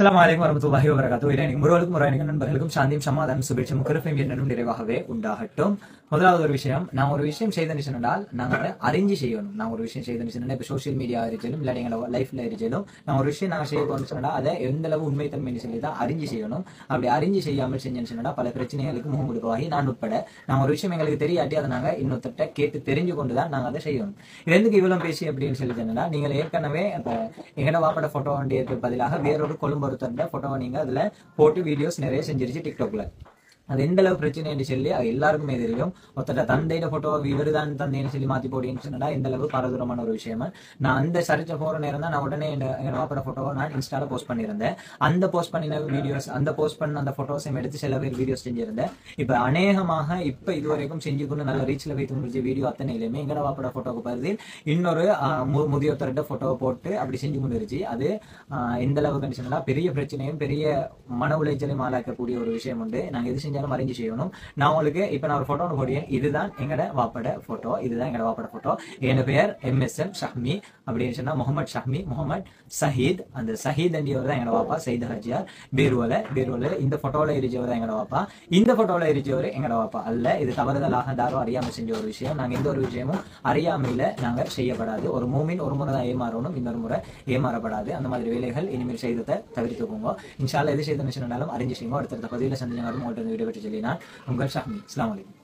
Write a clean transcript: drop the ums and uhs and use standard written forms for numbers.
அஸ்ஸலாமு வரஹ்மத்துல்லாஹி வபரகாத்துஹு. இறைவனுக்கும் முருகனுக்கும் முருகனின் நண்பர்களுக்கும் சாந்தியும் சமாதானம் சுபிட்சமும் கிருபையும் என்றும் நிறைவாகவே உண்டாகட்டும். முதலாவது ஒரு விஷயம், நான் ஒரு விஷயம் செய்தேன்னு சொன்னால் நாங்கள் அறிஞ்சு செய்யணும். நான் ஒரு விஷயம் செய்தேன்னு சொன்னா இப்போ சோசியல் மீடியா இருச்சாலும் இல்லை எங்களோட லைஃப்ல இருச்சாலும் நான் ஒரு விஷயம் நாங்கள் செய்ய போகணும்னு சொன்னா அதை எந்த அளவு உண்மைத்தன்மை சொல்லி தான் அறிஞ்சு செய்யணும். அப்படி அறிஞ்சு செய்யாமல் செஞ்சேன்னு சொன்னா பல பிரச்சனைகளுக்கு முகம் கொடுப்பாகி நான் உட்பட நான் ஒரு விஷயம் எங்களுக்கு தெரியாட்டி அதை நாங்கள் இன்னொருத்த கேட்டு தெரிஞ்சு கொண்டு தான் நாங்கள் அதை செய்யணும். இது எதுக்கு இவ்வளவு பேசி அப்படின்னு சொல்லி சொன்னா நீங்கள் ஏற்கனவே இப்போ எங்கட வாப்பட போட்டோ வண்டியதுக்கு பதிலாக வேறொரு கொழும்பொருத்தண்ட போட்டோவை நீங்க அதுல போட்டு வீடியோஸ் நிறைய செஞ்சிருச்சு டிக்டாக்ல. அது எந்த அளவு பிரச்சனை சொல்லி அது எல்லாருக்குமே தெரியும். ஒருத்தட்ட தந்தையில போட்டோ இவருதான் தந்தைன்னு சொல்லி மாத்தி போடுன்னு சொன்னா எந்த அளவு பாரதூரமான ஒரு விஷயமா. நான் அந்த சரிச்ச போற நேரம் தான் நான் உடனே எங்க வாப்பட போட்டோவை நான் இன்ஸ்டால போஸ்ட் பண்ணியிருந்தேன். அந்த போஸ்ட் பண்ணின வீடியோஸ் அந்த போஸ்ட் பண்ண அந்த போட்டோஸையும் எடுத்து சில பேர் வீடியோஸ் செஞ்சிருந்தேன். இப்ப அநேகமாக இப்ப இதுவரைக்கும் செஞ்சு கொண்டு நல்ல ரீச்ல வைத்து முடிஞ்ச வீடியோ அத்தனையிலுமே எங்கட வாப்பட போட்டோக்கு பதில் இன்னொரு முதியோத்தர்கிட்ட போட்டோவை போட்டு அப்படி செஞ்சு கொண்டு இருந்துச்சு. அது எந்த அளவுக்கு சொன்னா பெரிய பிரச்சனையும் பெரிய மன உளைச்சலையும் ஆளாக்கக்கூடிய ஒரு விஷயம் உண்டு. நாங்க எது செஞ்சாலும் அறிஞ்சு செய்யணும். நான் உங்களுக்கு இப்ப நான் ஒரு போட்டோ போடுறேன். இதுதான் எங்கட வாப்பட போட்டோ. இதுதான் எங்கட வாப்பட போட்டோ. என் பெயர் MSM ஷஹ்மி அப்படின்னு சொன்னா முகமது ஷஹ்மி முகமது சஹீத். அந்த சஹீத் அண்டியவர் தான் எங்கட வாப்பா. சையத் ஹஜியார் பேருவல இந்த போட்டோல இருச்சவர் தான் எங்கட வாப்பா. இந்த போட்டோல இருச்சவர் எங்கட வாப்பா அல்ல. இது தவறுதலாக தாரோ அறியாம செஞ்ச ஒரு விஷயம். நாங்க எந்த ஒரு விஷயமும் அறியாமையில நாங்க செய்யப்படாது. ஒரு மூமின் ஒரு முறை தான் ஏமாறணும், இன்னொரு முறை ஏமாறப்படாது. அந்த மாதிரி வேலைகள் இனிமேல் செய்ததை தவிர்த்துக்கோங்க. இன்ஷா அல்லாஹ் எது செய்த நினைச்சாலும் அறிஞ்சு செய்யுங்க. அடுத்த பதிவில் சந்திங்க. உங்கள்கிட்ட வீடியோ பற்றி சொல்லி நான் உங்கள் ஷஹ்மி. அஸ்ஸலாமு அலைக்கும்.